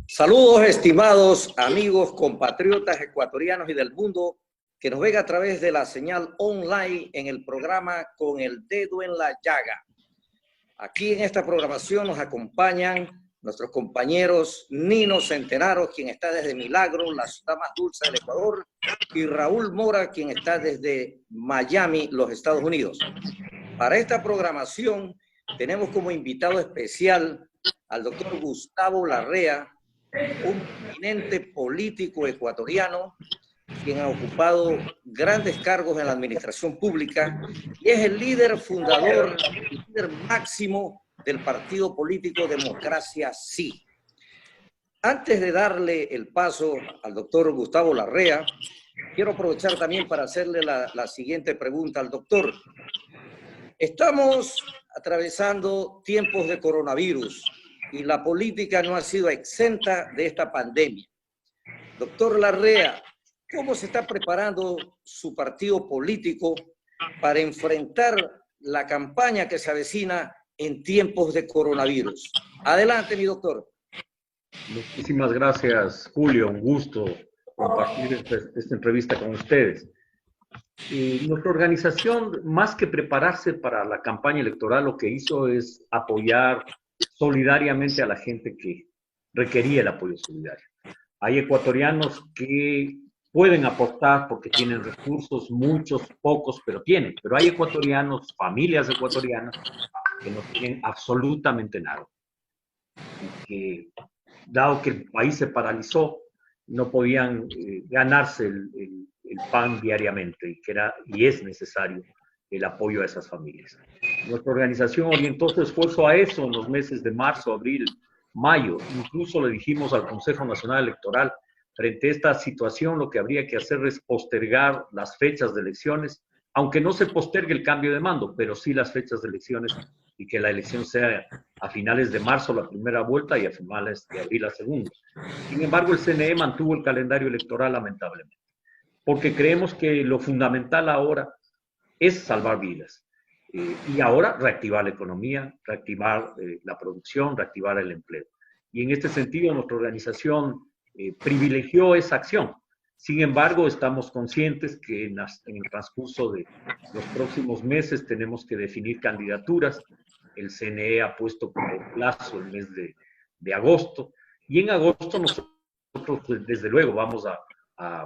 Saludos, estimados amigos, compatriotas ecuatorianos y del mundo que nos ven a través de la señal online en el programa Con el Dedo en la Llaga. Aquí en esta programación nos acompañan nuestros compañeros Nino Centenaro, quien está desde Milagro, la ciudad más dulce del Ecuador, y Raúl Mora, quien está desde Miami, los Estados Unidos. Para esta programación tenemos como invitado especial al doctor Gustavo Larrea, un eminente político ecuatoriano, quien ha ocupado grandes cargos en la administración pública y es el líder fundador, el líder máximo del partido político Democracia Sí. Antes de darle el paso al doctor Gustavo Larrea, quiero aprovechar también para hacerle la siguiente pregunta al doctor. Estamos atravesando tiempos de coronavirus y la política no ha sido exenta de esta pandemia. Doctor Larrea, ¿cómo se está preparando su partido político para enfrentar la campaña que se avecina en tiempos de coronavirus? Adelante, mi doctor. Muchísimas gracias, Julio. Un gusto compartir esta entrevista con ustedes. Nuestra organización, más que prepararse para la campaña electoral, lo que hizo es apoyar solidariamente a la gente que requería el apoyo solidario. Hay ecuatorianos que pueden aportar porque tienen recursos, muchos, pocos, pero tienen. Pero hay ecuatorianos, familias ecuatorianas, que no tienen absolutamente nada. Y que, dado que el país se paralizó, no podían ganarse el pan diariamente y es necesario el apoyo a esas familias. Nuestra organización orientó su esfuerzo a eso en los meses de marzo, abril, mayo. Incluso le dijimos al Consejo Nacional Electoral, frente a esta situación, lo que habría que hacer es postergar las fechas de elecciones, aunque no se postergue el cambio de mando, pero sí las fechas de elecciones y que la elección sea a finales de marzo la primera vuelta y a finales de abril la segunda. Sin embargo, el CNE mantuvo el calendario electoral lamentablemente, porque creemos que lo fundamental ahora es salvar vidas. Y ahora reactivar la economía, reactivar la producción, reactivar el empleo. Y en este sentido, nuestra organización privilegió esa acción. Sin embargo, estamos conscientes que en el transcurso de los próximos meses tenemos que definir candidaturas. El CNE ha puesto como plazo el mes de agosto. Y en agosto nosotros, desde luego, vamos a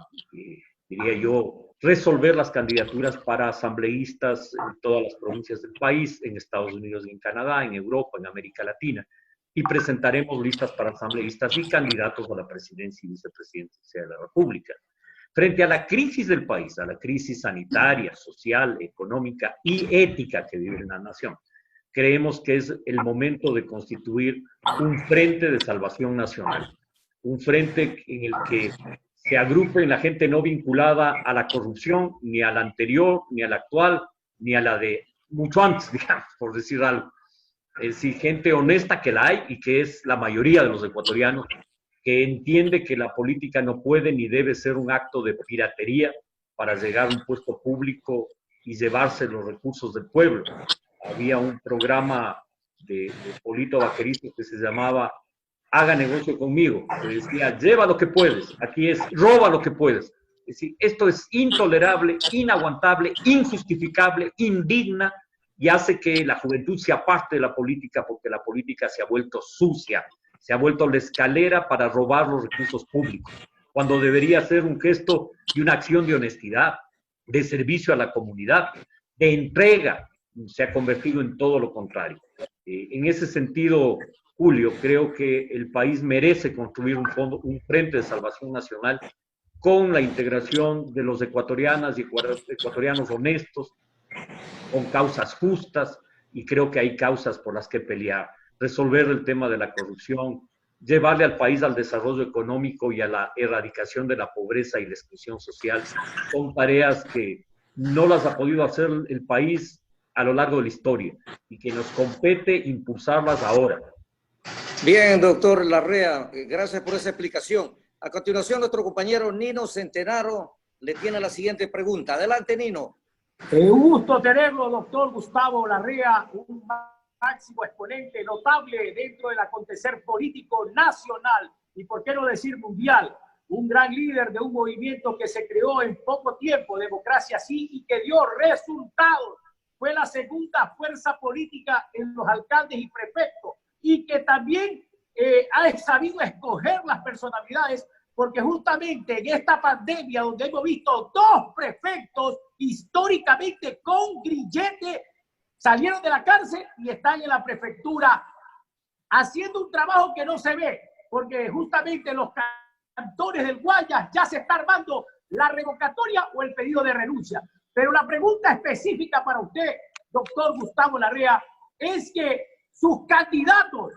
diría yo, resolver las candidaturas para asambleístas en todas las provincias del país, en Estados Unidos y en Canadá, en Europa, en América Latina, y presentaremos listas para asambleístas y candidatos a la presidencia y vicepresidencia de la República. Frente a la crisis del país, a la crisis sanitaria, social, económica y ética que vive la nación, creemos que es el momento de constituir un frente de salvación nacional, un frente en el que se agrupen la gente no vinculada a la corrupción, ni a la anterior, ni a la actual, ni a la de mucho antes, digamos, por decir algo. Es decir, gente honesta que la hay y que es la mayoría de los ecuatorianos, que entiende que la política no puede ni debe ser un acto de piratería para llegar a un puesto público y llevarse los recursos del pueblo. Había un programa de Polito Vaquerizo que se llamaba Haga negocio conmigo, que decía, lleva lo que puedes, aquí es, roba lo que puedes. Es decir, esto es intolerable, inaguantable, injustificable, indigna, y hace que la juventud se aparte de la política porque la política se ha vuelto sucia, se ha vuelto la escalera para robar los recursos públicos, cuando debería ser un gesto y una acción de honestidad, de servicio a la comunidad, de entrega, se ha convertido en todo lo contrario. En ese sentido, Julio, creo que el país merece construir un frente de salvación nacional con la integración de los ecuatorianas y ecuatorianos honestos, con causas justas, y creo que hay causas por las que pelear. Resolver el tema de la corrupción, llevarle al país al desarrollo económico y a la erradicación de la pobreza y la exclusión social, son tareas que no las ha podido hacer el país a lo largo de la historia y que nos compete impulsarlas ahora. Bien, doctor Larrea, gracias por esa explicación. A continuación, nuestro compañero Nino Centenaro le tiene la siguiente pregunta. Adelante, Nino. Un gusto tenerlo, doctor Gustavo Larrea, un máximo exponente notable dentro del acontecer político nacional y por qué no decir mundial, un gran líder de un movimiento que se creó en poco tiempo, Democracia Sí, y que dio resultados. Fue la segunda fuerza política en los alcaldes y prefectos y que también ha sabido escoger las personalidades, porque justamente en esta pandemia donde hemos visto dos prefectos históricamente con grillete, salieron de la cárcel y están en la prefectura haciendo un trabajo que no se ve, porque justamente los cantores del Guayas ya se está armando la revocatoria o el pedido de renuncia. Pero la pregunta específica para usted, doctor Gustavo Larrea, es que sus candidatos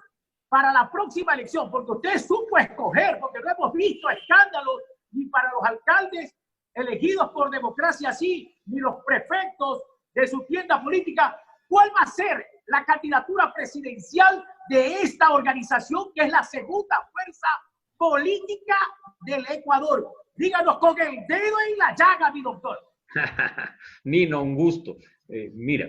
para la próxima elección, porque usted supo escoger, porque no hemos visto escándalos ni para los alcaldes elegidos por Democracia Sí, ni los prefectos de su tienda política, ¿cuál va a ser la candidatura presidencial de esta organización que es la segunda fuerza política del Ecuador? Díganos con el dedo en la llaga, mi doctor. Nino, un gusto. Mira,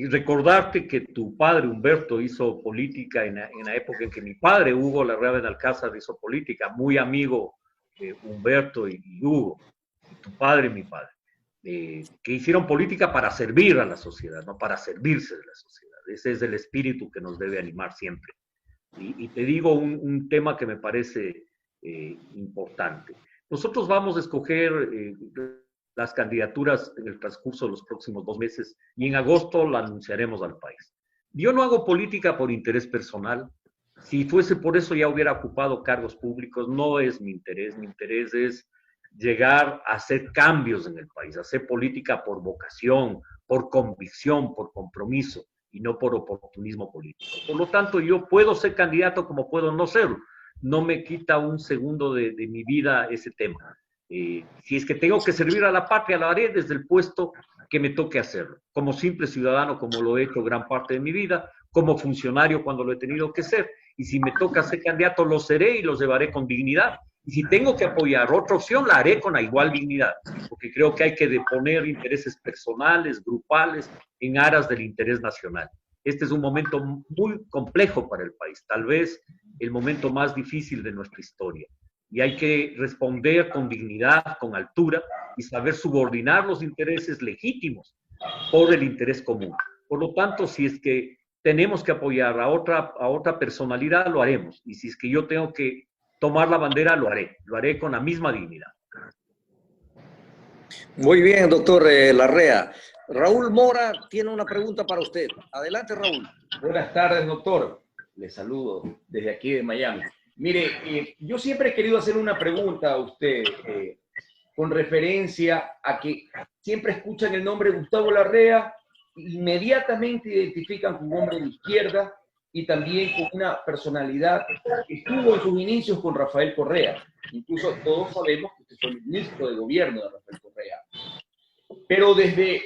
recordarte que tu padre Humberto hizo política en la época en que mi padre Hugo Larrea Benalcázar hizo política, muy amigo de Humberto y Hugo, tu padre y mi padre, que hicieron política para servir a la sociedad, no para servirse de la sociedad. Ese es el espíritu que nos debe animar siempre. Y te digo un tema que me parece importante. Nosotros vamos a escoger las candidaturas en el transcurso de los próximos 2 meses y en agosto la anunciaremos al país. Yo no hago política por interés personal. Si fuese por eso ya hubiera ocupado cargos públicos. No es mi interés es llegar a hacer cambios en el país, hacer política por vocación, por convicción, por compromiso y no por oportunismo político. Por lo tanto, yo puedo ser candidato como puedo no serlo. No me quita un segundo de mi vida ese tema. Si es que tengo que servir a la patria, lo haré desde el puesto que me toque hacerlo. Como simple ciudadano, como lo he hecho gran parte de mi vida, como funcionario cuando lo he tenido que ser. Y si me toca ser candidato, lo seré y lo llevaré con dignidad. Y si tengo que apoyar otra opción, la haré con la igual dignidad. Porque creo que hay que deponer intereses personales, grupales, en aras del interés nacional. Este es un momento muy complejo para el país, tal vez el momento más difícil de nuestra historia. Y hay que responder con dignidad, con altura y saber subordinar los intereses legítimos por el interés común. Por lo tanto, si es que tenemos que apoyar a otra personalidad, lo haremos. Y si es que yo tengo que tomar la bandera, lo haré con la misma dignidad. Muy bien, doctor Larrea. Raúl Mora tiene una pregunta para usted. Adelante, Raúl. Buenas tardes, doctor. Le saludo desde aquí de Miami. Mire, yo siempre he querido hacer una pregunta a usted con referencia a que siempre escuchan el nombre Gustavo Larrea, inmediatamente identifican como un hombre de izquierda y también con una personalidad que estuvo en sus inicios con Rafael Correa. Incluso todos sabemos que usted fue el ministro de gobierno de Rafael Correa. Pero desde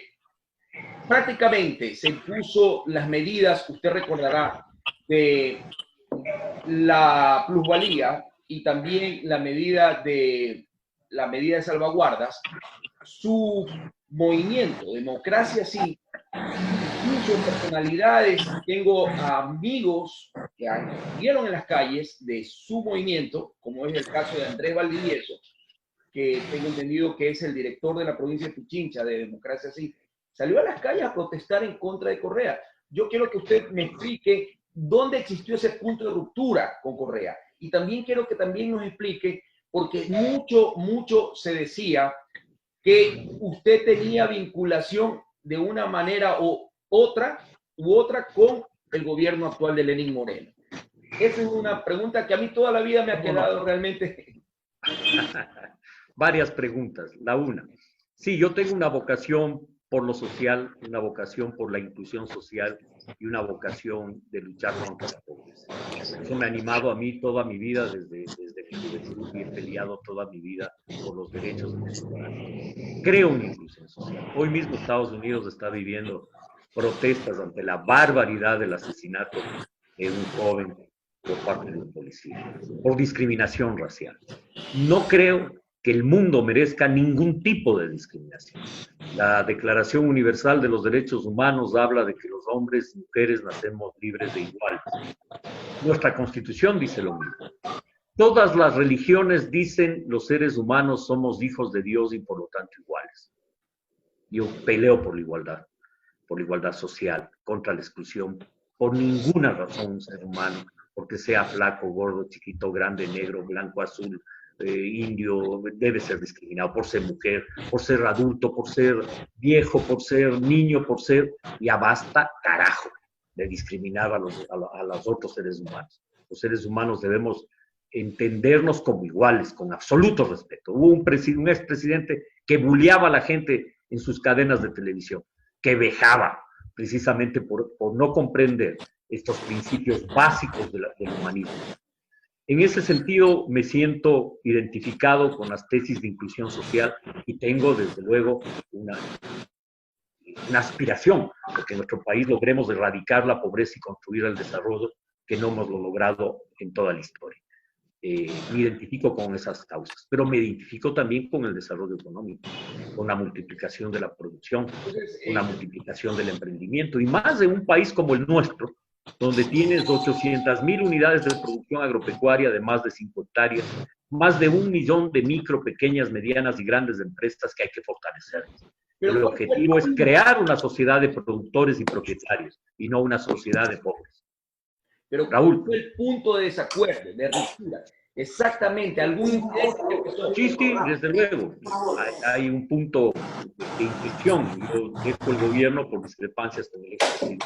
prácticamente se impuso las medidas, usted recordará, de la plusvalía y también la medida de salvaguardas, su movimiento, Democracia Sí, incluso personalidades, tengo amigos que estuvieron en las calles de su movimiento, como es el caso de Andrés Valdivieso, que tengo entendido que es el director de la provincia de Pichincha de Democracia Sí, salió a las calles a protestar en contra de Correa. Yo quiero que usted me explique dónde existió ese punto de ruptura con Correa. Y también quiero que también nos explique, porque mucho se decía que usted tenía vinculación de una manera u otra con el gobierno actual de Lenín Moreno. Esa es una pregunta que a mí toda la vida me ha quedado realmente. Varias preguntas. La una. Sí, yo tengo una vocación por lo social, una vocación por la inclusión social y una vocación de luchar contra la pobreza. Eso me ha animado a mí toda mi vida, desde mi juventud, y he peleado toda mi vida por los derechos de los ciudadanos. Creo en inclusión social. Hoy mismo Estados Unidos está viviendo protestas ante la barbaridad del asesinato de un joven por parte de un policía, por discriminación racial. No creo que el mundo merezca ningún tipo de discriminación. La Declaración Universal de los Derechos Humanos habla de que los hombres y mujeres nacemos libres de iguales. Nuestra Constitución dice lo mismo. Todas las religiones dicen los seres humanos somos hijos de Dios y por lo tanto iguales. Yo peleo por la igualdad social, contra la exclusión, por ninguna razón un ser humano, porque sea flaco, gordo, chiquito, grande, negro, blanco, azul, indio, debe ser discriminado por ser mujer, por ser adulto, por ser viejo, por ser niño, por ser... Ya basta, carajo, de discriminar a los otros seres humanos. Los seres humanos debemos entendernos como iguales, con absoluto respeto. Hubo un expresidente que bulleaba a la gente en sus cadenas de televisión, que vejaba precisamente por no comprender estos principios básicos del humanismo. En ese sentido, me siento identificado con las tesis de inclusión social y tengo, desde luego, una aspiración, porque en nuestro país logremos erradicar la pobreza y construir el desarrollo que no hemos logrado en toda la historia. Me identifico con esas causas, pero me identifico también con el desarrollo económico, con la multiplicación de la producción, con la multiplicación del emprendimiento, y más de un país como el nuestro, donde tienes 800,000 unidades de producción agropecuaria de más de 5 hectáreas, más de 1 millón de micro, pequeñas, medianas y grandes empresas que hay que fortalecer. El objetivo es crear una sociedad de productores y propietarios, y no una sociedad de pobres. Pero Raúl, ¿cuál fue el punto de desacuerdo, de ruptura? Exactamente, algún interés. Sí, desde luego. Hay un punto de inflexión. Yo dejo el gobierno por discrepancias con el expresidente.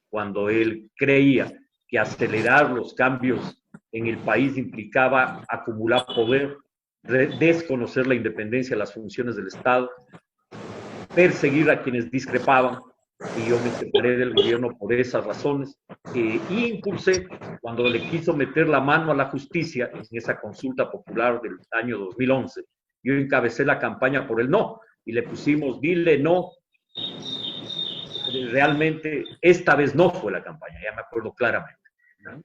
Cuando él creía que acelerar los cambios en el país implicaba acumular poder, desconocer la independencia de las funciones del Estado, perseguir a quienes discrepaban, y yo me separé del gobierno por esas razones, y impulsé, cuando le quiso meter la mano a la justicia en esa consulta popular del año 2011, yo encabecé la campaña por el no, y le pusimos, dile no. Realmente, esta vez no fue la campaña, ya me acuerdo claramente, ¿no?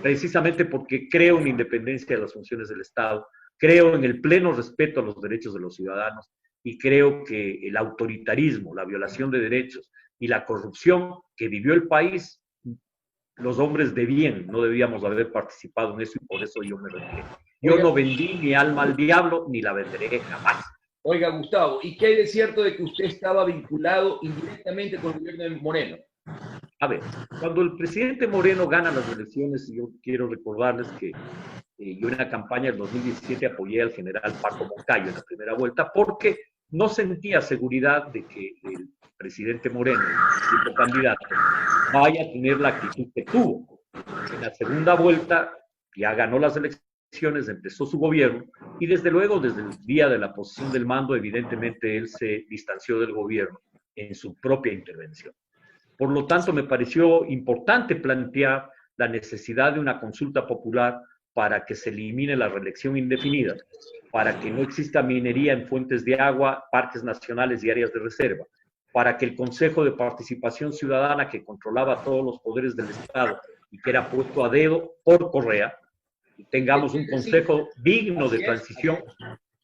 Precisamente porque creo en la independencia de las funciones del Estado, creo en el pleno respeto a los derechos de los ciudadanos, y creo que el autoritarismo, la violación de derechos y la corrupción que vivió el país, los hombres de bien no debíamos haber participado en eso, y por eso yo me retiré. Yo no vendí mi alma al diablo, ni la venderé jamás. Oiga, Gustavo, ¿y qué hay de cierto de que usted estaba vinculado indirectamente con el gobierno de Moreno? A ver, cuando el presidente Moreno gana las elecciones, yo quiero recordarles que yo en la campaña del 2017 apoyé al general Paco Moncayo en la primera vuelta, porque no sentía seguridad de que el presidente Moreno, el candidato, vaya a tener la actitud que tuvo. En la segunda vuelta ya ganó las elecciones, empezó su gobierno, y desde luego, desde el día de la posición del mando, evidentemente él se distanció del gobierno en su propia intervención. Por lo tanto, me pareció importante plantear la necesidad de una consulta popular para que se elimine la reelección indefinida, para que no exista minería en fuentes de agua, parques nacionales y áreas de reserva, para que el Consejo de Participación Ciudadana, que controlaba todos los poderes del Estado y que era puesto a dedo por Correa, tengamos un Consejo digno de transición,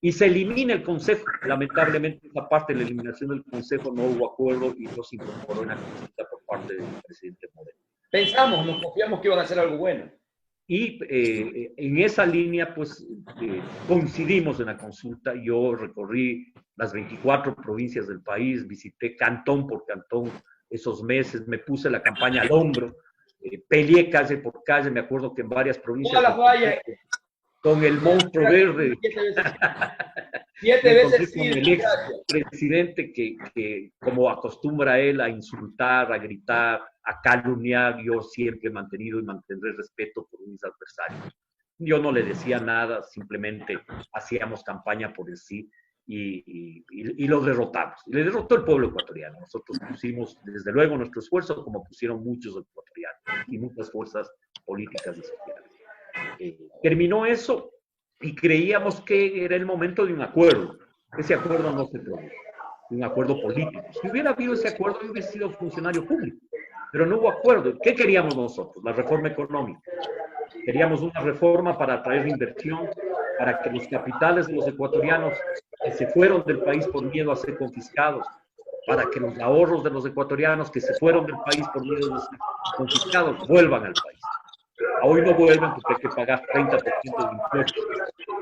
y se elimine el Consejo. Lamentablemente, esa parte de la eliminación del Consejo no hubo acuerdo y no se incorporó en la consulta por parte del presidente Moreno. Nos confiamos que iban a hacer algo bueno. Y en esa línea, pues, coincidimos en la consulta. Yo recorrí las 24 provincias del país, visité cantón por cantón esos meses, me puse la campaña al hombro, peleé calle por calle, me acuerdo que en varias provincias... Con el monstruo verde. 7 veces con el ex presidente que, como acostumbra él, a insultar, a gritar, a calumniar, yo siempre he mantenido y mantendré respeto por mis adversarios. Yo no le decía nada, simplemente hacíamos campaña por el sí y lo derrotamos. Le derrotó el pueblo ecuatoriano. Nosotros pusimos, desde luego, nuestro esfuerzo, como pusieron muchos ecuatorianos y muchas fuerzas políticas y sociales. Terminó eso y creíamos que era el momento de un acuerdo. Ese acuerdo no se produjo, un acuerdo político. Si hubiera habido ese acuerdo, yo hubiera sido funcionario público, pero no hubo acuerdo. ¿Qué queríamos nosotros? La reforma económica. Queríamos una reforma para atraer inversión, para que los capitales de los ecuatorianos que se fueron del país por miedo a ser confiscados, para que los ahorros de los ecuatorianos que se fueron del país por miedo de ser confiscados vuelvan al país. Hoy no vuelven porque hay que pagar 30% de impuestos,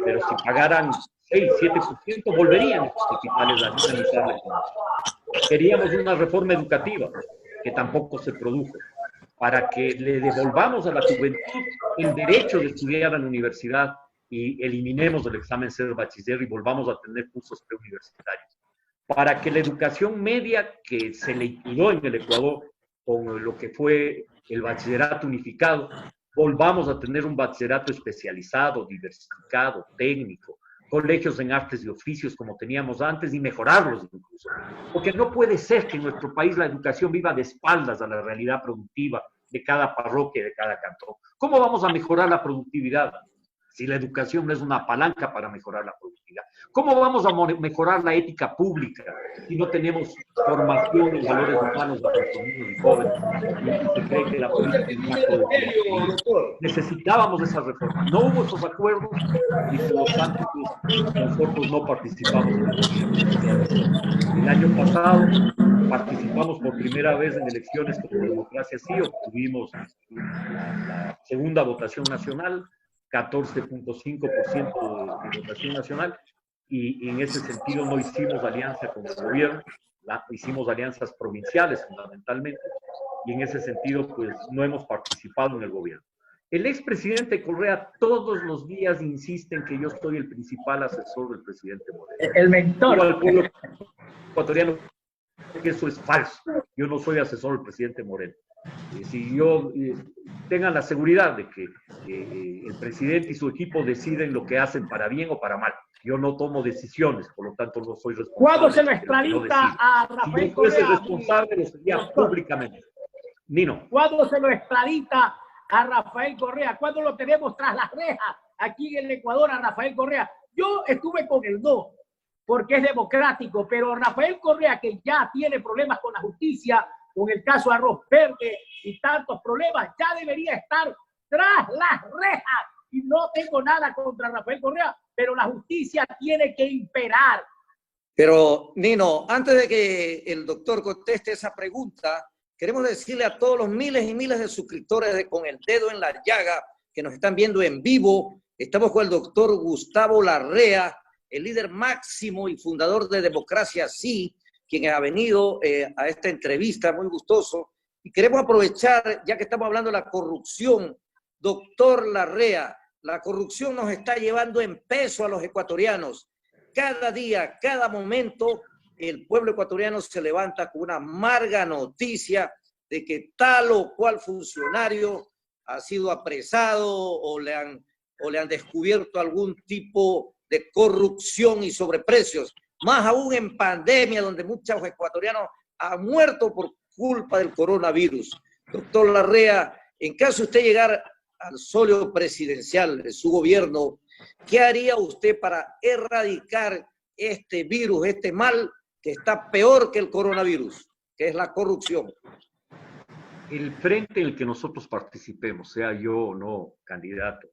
pero si pagaran 6, 7%, volverían estos capitales a dinamizar la economía. Queríamos una reforma educativa, que tampoco se produjo, para que le devolvamos a la juventud el derecho de estudiar en la universidad y eliminemos el examen ser bachiller y volvamos a tener cursos preuniversitarios. Para que la educación media que se liquidó en el Ecuador con lo que fue el bachillerato unificado, volvamos a tener un bachillerato especializado, diversificado, técnico, colegios en artes y oficios como teníamos antes y mejorarlos incluso. Porque no puede ser que en nuestro país la educación viva de espaldas a la realidad productiva de cada parroquia y de cada cantón. ¿Cómo vamos a mejorar la productividad si la educación no es una palanca para mejorar la productividad? ¿Cómo vamos a mejorar la ética pública si no tenemos formación en valores humanos de nuestros niños y jóvenes? Y se cree que la política es un acto de poder. Necesitábamos esas reformas. No hubo esos acuerdos y por lo tanto pues, nosotros no participamos en el El año pasado participamos por primera vez en elecciones con Democracia Sí, obtuvimos la segunda votación nacional, 14.5% de votación nacional, y en ese sentido no hicimos alianza con el gobierno, hicimos alianzas provinciales fundamentalmente, y en ese sentido pues no hemos participado en el gobierno. El expresidente Correa todos los días insiste en que yo soy el principal asesor del presidente Moreno. El mentor. Al pueblo ecuatoriano que eso es falso. Yo no soy asesor del presidente Moreno. Si yo tengan la seguridad de que el presidente y su equipo deciden lo que hacen para bien o para mal. Yo no tomo decisiones, por lo tanto no soy responsable. ¿Cuándo se lo extradita a Rafael Correa? Si yo fuese responsable, lo sería públicamente. Nino. ¿Cuándo se lo extradita a Rafael Correa? ¿Cuándo lo tenemos tras las rejas aquí en el Ecuador a Rafael Correa? Yo estuve con el no, porque es democrático, pero Rafael Correa, que ya tiene problemas con la justicia, con el caso Arroz Verde y tantos problemas, ya debería estar tras las rejas. Y no tengo nada contra Rafael Correa, pero la justicia tiene que imperar. Pero, Nino, antes de que el doctor conteste esa pregunta, queremos decirle a todos los miles y miles de suscriptores de Con el Dedo en la Llaga que nos están viendo en vivo, estamos con el doctor Gustavo Larrea, el líder máximo y fundador de Democracia Sí, quien ha venido a esta entrevista, muy gustoso. Y queremos aprovechar, ya que estamos hablando de la corrupción, doctor Larrea, la corrupción nos está llevando en peso a los ecuatorianos. Cada día, cada momento, el pueblo ecuatoriano se levanta con una amarga noticia de que tal o cual funcionario ha sido apresado o le han descubierto algún tipo de corrupción y sobreprecios. Más aún en pandemia, donde muchos ecuatorianos han muerto por culpa del coronavirus. Doctor Larrea, en caso de usted llegar al solio presidencial de su gobierno, ¿qué haría usted para erradicar este virus, este mal que está peor que el coronavirus, que es la corrupción? El frente en el que nosotros participemos, sea yo o no candidato,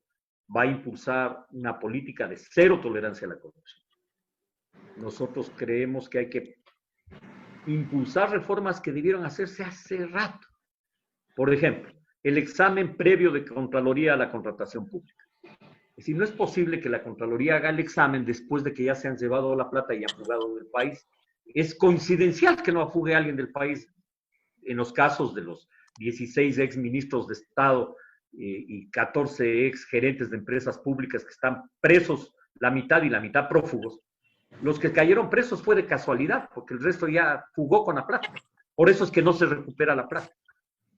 va a impulsar una política de cero tolerancia a la corrupción. Nosotros creemos que hay que impulsar reformas que debieron hacerse hace rato. Por ejemplo, el examen previo de Contraloría a la contratación pública. Es decir, no es posible que la Contraloría haga el examen después de que ya se han llevado la plata y han fugado del país. Es coincidencial que no fugue alguien del país. En los casos de los 16 exministros de Estado y 14 exgerentes de empresas públicas que están presos, la mitad y la mitad prófugos, los que cayeron presos fue de casualidad, porque el resto ya fugó con la plata. Por eso es que no se recupera la plata.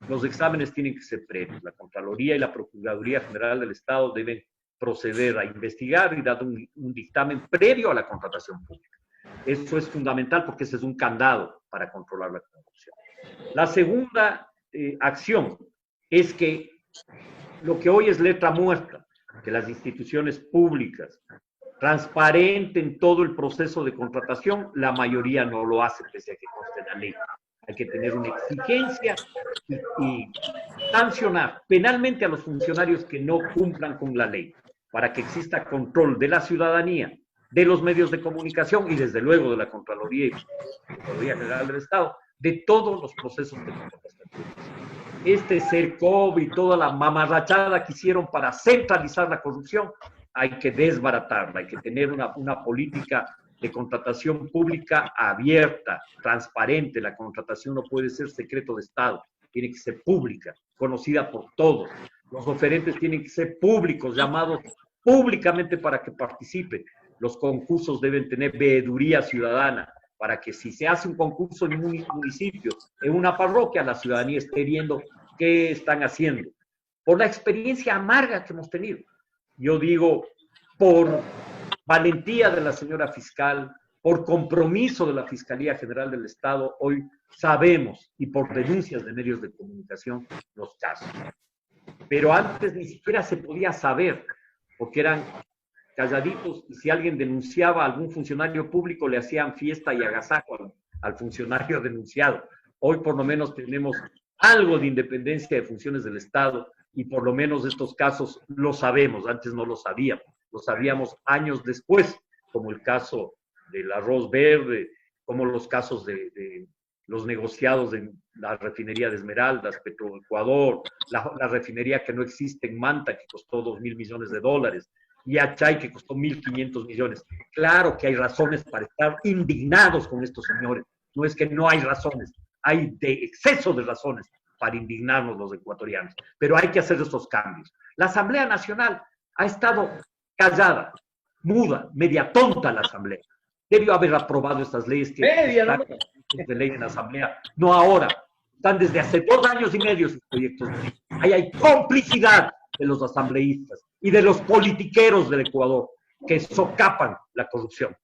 Los exámenes tienen que ser previos. La Contraloría y la Procuraduría General del Estado deben proceder a investigar y dar un dictamen previo a la contratación pública. Eso es fundamental porque ese es un candado para controlar la corrupción. La segunda acción es que lo que hoy es letra muerta, que las instituciones públicas transparenten todo el proceso de contratación, la mayoría no lo hace pese a que conste en la ley. Hay que tener una exigencia y sancionar penalmente a los funcionarios que no cumplan con la ley, para que exista control de la ciudadanía, de los medios de comunicación y desde luego de la Contraloría y Contraloría General del Estado, de todos los procesos de contratación. Este CERCOV y toda la mamarrachada que hicieron para centralizar la corrupción, hay que desbaratarla, hay que tener una política de contratación pública abierta, transparente. La contratación no puede ser secreto de Estado, tiene que ser pública, conocida por todos. Los oferentes tienen que ser públicos, llamados públicamente para que participen. Los concursos deben tener veeduría ciudadana, para que si se hace un concurso en un municipio, en una parroquia, la ciudadanía esté viendo qué están haciendo. Por la experiencia amarga que hemos tenido. Yo digo, por valentía de la señora fiscal, por compromiso de la Fiscalía General del Estado, hoy sabemos, y por denuncias de medios de comunicación, los casos. Pero antes ni siquiera se podía saber, porque eran calladitos, y si alguien denunciaba a algún funcionario público, le hacían fiesta y agasajo al funcionario denunciado. Hoy por lo menos tenemos algo de independencia de funciones del Estado, y por lo menos estos casos lo sabemos, antes no lo sabíamos años después, como el caso del arroz verde, como los casos de los negociados de la refinería de Esmeraldas, Petroecuador, la refinería que no existe en Manta, que costó $2.000 millones, y Achay, que costó 1.500 millones. Claro que hay razones para estar indignados con estos señores. No es que no hay razones, hay de exceso de razones para indignarnos los ecuatorianos. Pero hay que hacer estos cambios. La Asamblea Nacional ha estado callada, muda, media tonta la Asamblea. Debió haber aprobado estas leyes que están de ley en la Asamblea. No ahora. Están desde hace 2 años y medio sus proyectos de ley. Ahí hay complicidad de los asambleístas y de los politiqueros del Ecuador que socapan la corrupción.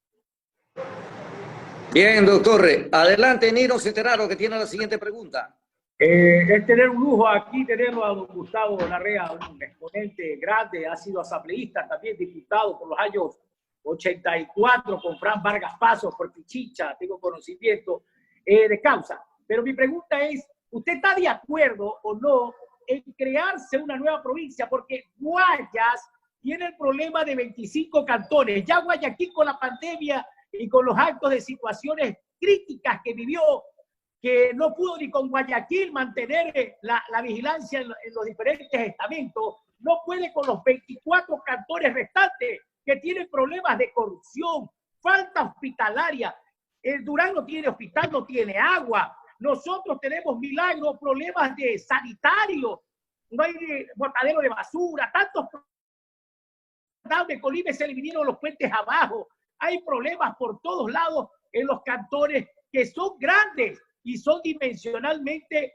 Bien, doctor. Adelante, Nino Ceteraro, que tiene la siguiente pregunta. Es tener un lujo aquí, tenemos a don Gustavo Larrea, un exponente grande, ha sido asambleísta, también diputado por los años 84 con Fran Vargas Pasos, por Pichincha, tengo conocimiento de causa. Pero mi pregunta es, ¿usted está de acuerdo o no en crearse una nueva provincia? Porque Guayas tiene el problema de 25 cantones. Ya Guayaquil con la pandemia y con los actos de situaciones críticas que vivió, que no pudo ni con Guayaquil mantener la vigilancia en los diferentes estamentos, no puede con los 24 cantones restantes que tienen problemas de corrupción, falta hospitalaria. El Durán no tiene hospital, no tiene agua. Nosotros tenemos Milagro, problemas de sanitario, no hay botadero de basura, tantos problemas. De Colime se le vinieron los puentes abajo. Hay problemas por todos lados en los cantones que son grandes y son dimensionalmente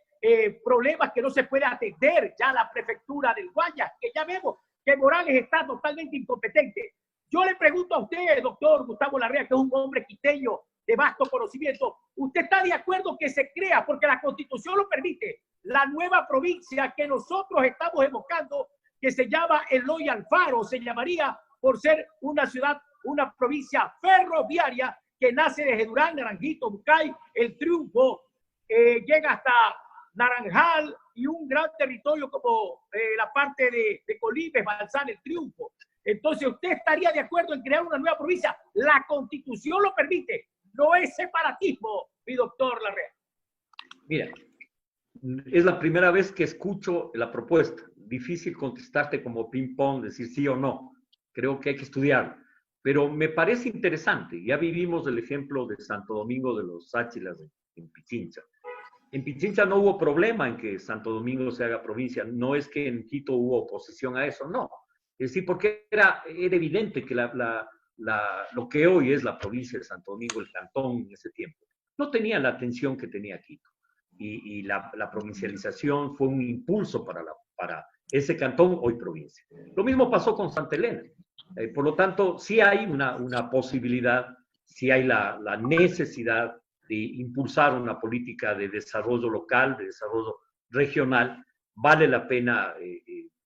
problemas que no se puede atender. Ya la prefectura del Guayas, que ya vemos que Morales está totalmente incompetente. Yo le pregunto a usted, doctor Gustavo Larrea, que es un hombre quiteño de vasto conocimiento, ¿usted está de acuerdo que se crea, porque la Constitución lo permite, la nueva provincia que nosotros estamos evocando, que se llama Eloy Alfaro, se llamaría por ser una ciudad, una provincia ferroviaria que nace desde Durán, Naranjito, Bucay, El Triunfo, llega hasta Naranjal y un gran territorio como la parte de Colibes, Balsán, El Triunfo? Entonces, ¿usted estaría de acuerdo en crear una nueva provincia? La Constitución lo permite. No es separatismo, mi doctor Larrea. Mira, es la primera vez que escucho la propuesta. Difícil contestarte como ping-pong, decir sí o no. Creo que hay que estudiarlo. Pero me parece interesante. Ya vivimos el ejemplo de Santo Domingo de los Sáchilas en Pichincha. En Pichincha no hubo problema en que Santo Domingo se haga provincia. No es que en Quito hubo oposición a eso, no. Es decir, porque era evidente que lo que hoy es la provincia de Santo Domingo, el cantón en ese tiempo, no tenía la atención que tenía Quito. Y la provincialización fue un impulso para ese cantón, hoy provincia. Lo mismo pasó con Santa Elena. Por lo tanto, sí hay una posibilidad, sí hay la necesidad de impulsar una política de desarrollo local, de desarrollo regional. Vale la pena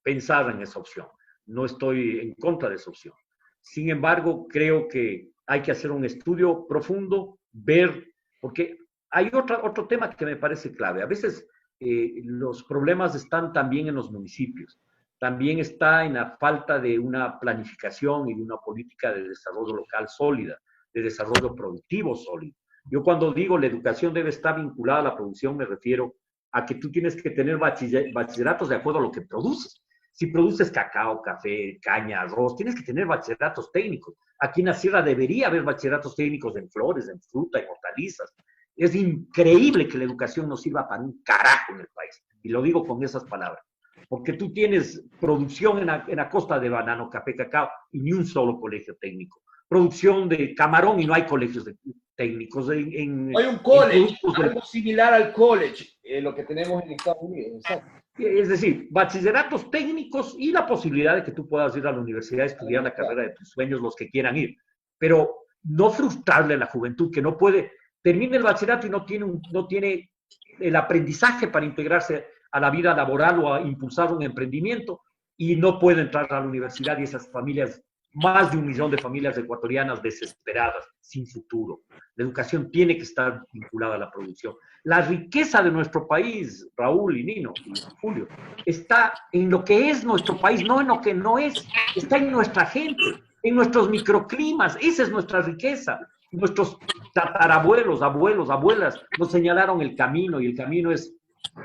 pensar en esa opción. No estoy en contra de esa opción. Sin embargo, creo que hay que hacer un estudio profundo, ver, porque hay otro tema que me parece clave. A veces los problemas están también en los municipios. también está en la falta de una planificación y de una política de desarrollo local sólida, de desarrollo productivo sólido. Yo cuando digo la educación debe estar vinculada a la producción, me refiero a que tú tienes que tener bachilleratos de acuerdo a lo que produces. Si produces cacao, café, caña, arroz, tienes que tener bachilleratos técnicos. Aquí en la sierra debería haber bachilleratos técnicos en flores, en fruta, en hortalizas. Es increíble que la educación no sirva para un carajo en el país. Y lo digo con esas palabras. Porque tú tienes producción en la costa de banano, café, cacao y ni un solo colegio técnico. Producción de camarón y no hay colegios técnicos. Hay un college, algo similar al college, lo que tenemos en Estados Unidos. Exacto. Es decir, bachilleratos técnicos y la posibilidad de que tú puedas ir a la universidad a estudiar la carrera de tus sueños, los que quieran ir. Pero no frustrarle a la juventud que no puede, termina el bachillerato y no tiene el aprendizaje para integrarse a la vida laboral o a impulsar un emprendimiento y no puede entrar a la universidad, y esas familias, más de 1 millón de familias ecuatorianas desesperadas, sin futuro. La educación tiene que estar vinculada a la producción. La riqueza de nuestro país, Raúl y Nino y Julio, está en lo que es nuestro país, no en lo que no es. Está en nuestra gente, en nuestros microclimas. Esa es nuestra riqueza. Nuestros tatarabuelos, abuelos, abuelas nos señalaron el camino, y el camino es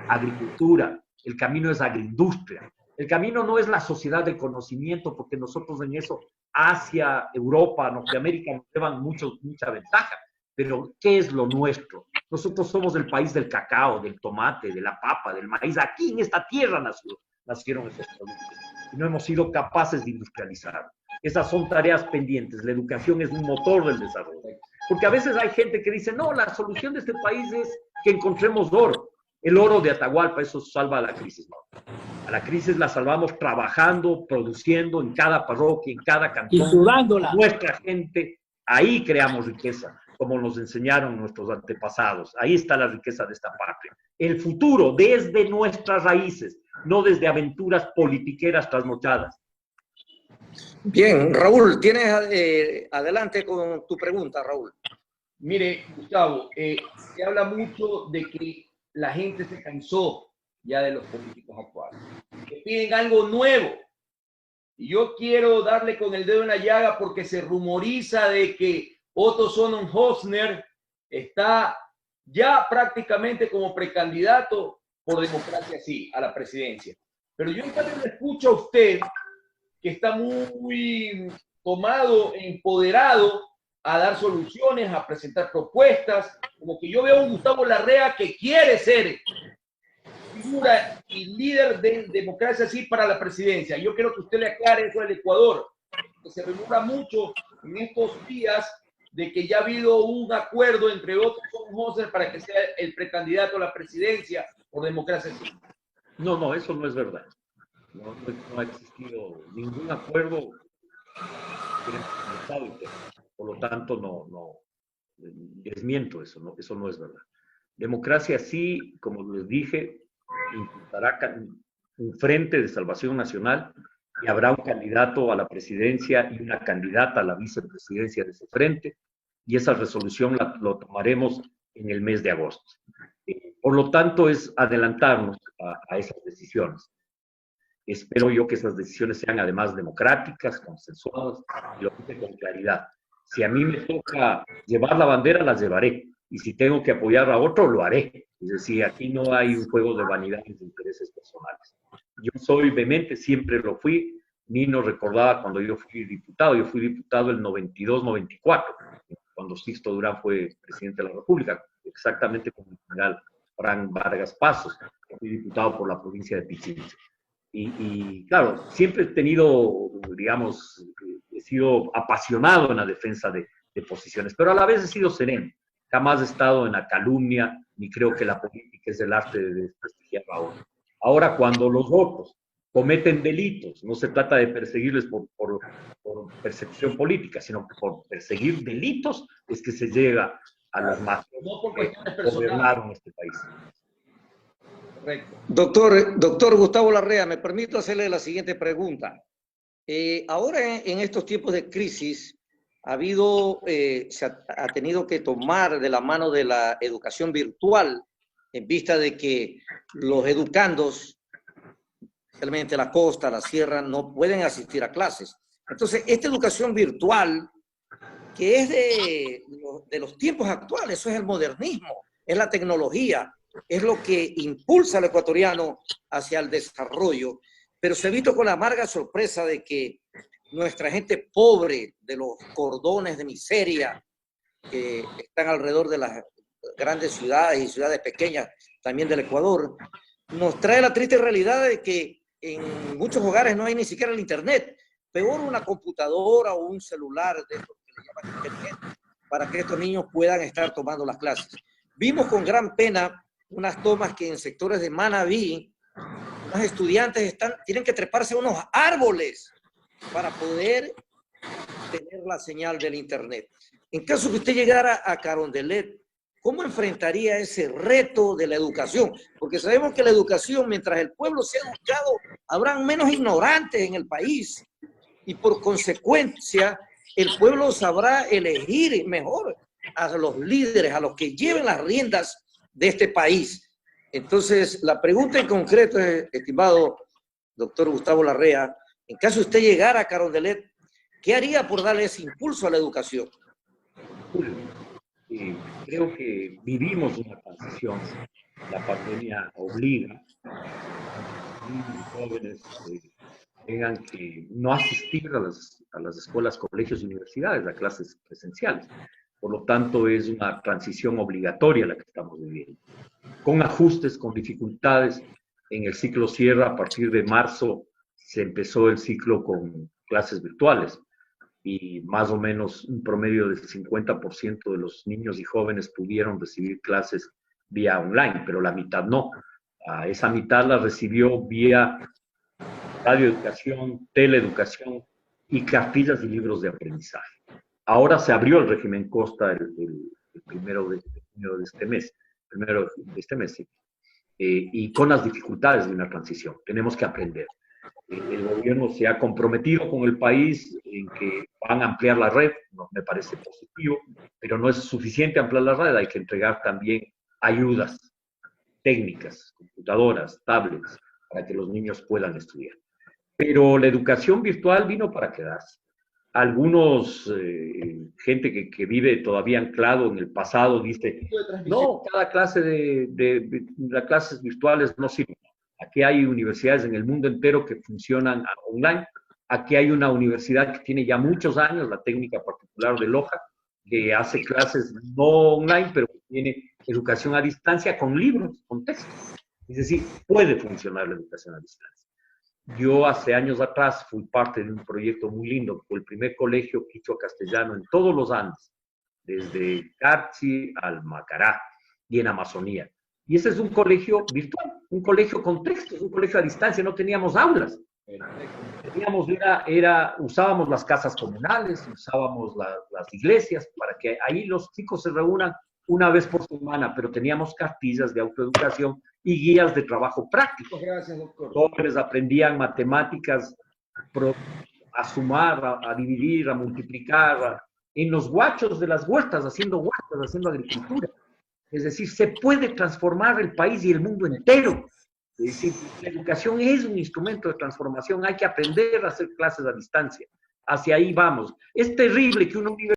agricultura, el camino es agroindustria. El camino no es la sociedad del conocimiento, porque nosotros en eso, Asia, Europa, Norteamérica nos llevan mucha ventaja. Pero, ¿qué es lo nuestro? Nosotros somos el país del cacao, del tomate, de la papa, del maíz. Aquí en esta tierra nacieron esos productos. Y no hemos sido capaces de industrializar. Esas son tareas pendientes. La educación es un motor del desarrollo. Porque a veces hay gente que dice, no, la solución de este país es que encontremos oro. El oro de Atahualpa, eso salva a la crisis. No. A la crisis la salvamos trabajando, produciendo en cada parroquia, en cada cantón. Y sudándola. Nuestra gente, ahí creamos riqueza, como nos enseñaron nuestros antepasados. Ahí está la riqueza de esta patria. El futuro desde nuestras raíces, no desde aventuras politiqueras trasnochadas. Bien, Raúl, tienes adelante con tu pregunta, Raúl. Mire, Gustavo, se habla mucho de que la gente se cansó ya de los políticos actuales, que piden algo nuevo. Y yo quiero darle con el dedo en la llaga porque se rumoriza de que Otto Sonnenhösner está ya prácticamente como precandidato por Democracia Sí a la presidencia. Pero yo en cambio le escucho a usted que está muy tomado e empoderado a dar soluciones, a presentar propuestas, como que yo veo a un Gustavo Larrea que quiere ser figura y líder de Democracia Sí para la presidencia. Yo quiero que usted le aclare eso al Ecuador, que se rumora mucho en estos días de que ya ha habido un acuerdo entre Otto Sonnenhösner para que sea el precandidato a la presidencia por Democracia Sí. No, eso no es verdad. No ha existido ningún acuerdo. Por lo tanto, no desmiento eso, eso no es verdad. Democracia Sí, como les dije, impulsará un frente de salvación nacional y habrá un candidato a la presidencia y una candidata a la vicepresidencia de ese frente, y esa resolución lo tomaremos en el mes de agosto. Por lo tanto, es adelantarnos a esas decisiones. Espero yo que esas decisiones sean además democráticas, consensuadas y lo dice con claridad. Si a mí me toca llevar la bandera, la llevaré. Y si tengo que apoyar a otro, lo haré. Es decir, aquí no hay un juego de vanidades de intereses personales. Yo soy vehemente, siempre lo fui. Nino recordaba cuando yo fui diputado el 92-94, cuando Sixto Durán fue presidente de la República, exactamente como el general Fran Vargas Pasos, que fui diputado por la provincia de Pichincha. Y claro, siempre he tenido, digamos, he sido apasionado en la defensa de posiciones, pero a la vez he sido sereno. Jamás he estado en la calumnia, ni creo que la política es el arte de desprestigiar a otro. Ahora, cuando los otros cometen delitos, no se trata de perseguirles por percepción política, sino que por perseguir delitos es que se llega a las masas que gobernaron este país. Correcto. Doctor Gustavo Larrea, me permito hacerle la siguiente pregunta. Ahora en estos tiempos de crisis se ha tenido que tomar de la mano de la educación virtual en vista de que los educandos especialmente la costa, la sierra, no pueden asistir a clases. Entonces, esta educación virtual, que es de los tiempos actuales, eso es el modernismo, es la tecnología, es lo que impulsa al ecuatoriano hacia el desarrollo, pero se ha visto con la amarga sorpresa de que nuestra gente pobre, de los cordones de miseria que están alrededor de las grandes ciudades y ciudades pequeñas también del Ecuador, nos trae la triste realidad de que en muchos hogares no hay ni siquiera el internet, peor una computadora o un celular de estos que le llaman internet, para que estos niños puedan estar tomando las clases. Vimos con gran pena unas tomas que en sectores de Manabí, los estudiantes tienen que treparse a unos árboles para poder tener la señal del internet. En caso que usted llegara a Carondelet, ¿cómo enfrentaría ese reto de la educación? Porque sabemos que la educación, mientras el pueblo sea educado, habrán menos ignorantes en el país y por consecuencia el pueblo sabrá elegir mejor a los líderes, a los que lleven las riendas de este país. Entonces, la pregunta en concreto es, estimado doctor Gustavo Larrea, en caso de usted llegara a Carondelet, ¿qué haría por darle ese impulso a la educación? Creo que vivimos una transición. La pandemia obliga a los jóvenes tengan que no asistir a las escuelas, colegios y universidades, a clases presenciales. Por lo tanto, es una transición obligatoria la que estamos viviendo, con ajustes, con dificultades. En el ciclo Sierra, a partir de marzo, se empezó el ciclo con clases virtuales y más o menos un promedio del 50% de los niños y jóvenes pudieron recibir clases vía online, pero la mitad no. Esa mitad la recibió vía radioeducación, teleeducación y cartillas y libros de aprendizaje. Ahora se abrió el régimen Costa el primero de este mes, sí. Y con las dificultades de una transición. Tenemos que aprender. El gobierno se ha comprometido con el país en que van a ampliar la red, me parece positivo, pero no es suficiente ampliar la red, hay que entregar también ayudas técnicas, computadoras, tablets, para que los niños puedan estudiar. Pero la educación virtual vino para quedarse. Algunos, gente que vive todavía anclado en el pasado, dice, no, cada clase las clases virtuales no sirven. Aquí hay universidades en el mundo entero que funcionan online. Aquí hay una universidad que tiene ya muchos años, la técnica particular de Loja, que hace clases no online, pero que tiene educación a distancia con libros, con textos. Es decir, puede funcionar la educación a distancia. Yo hace años atrás fui parte de un proyecto muy lindo, fue el primer colegio quichua castellano en todos los Andes, desde Carchi al Macará y en Amazonía. Y ese es un colegio virtual, un colegio con textos, un colegio a distancia, no teníamos aulas. Teníamos usábamos las casas comunales, usábamos las iglesias para que ahí los chicos se reúnan una vez por semana, pero teníamos cartillas de autoeducación y guías de trabajo práctico. Gracias, doctor. Los jóvenes aprendían matemáticas, a sumar, a dividir, a multiplicar, en los huachos de las huertas, haciendo agricultura. Es decir, se puede transformar el país y el mundo entero. Es decir, la educación es un instrumento de transformación, hay que aprender a hacer clases a distancia. Hacia ahí vamos. Es terrible que una universidad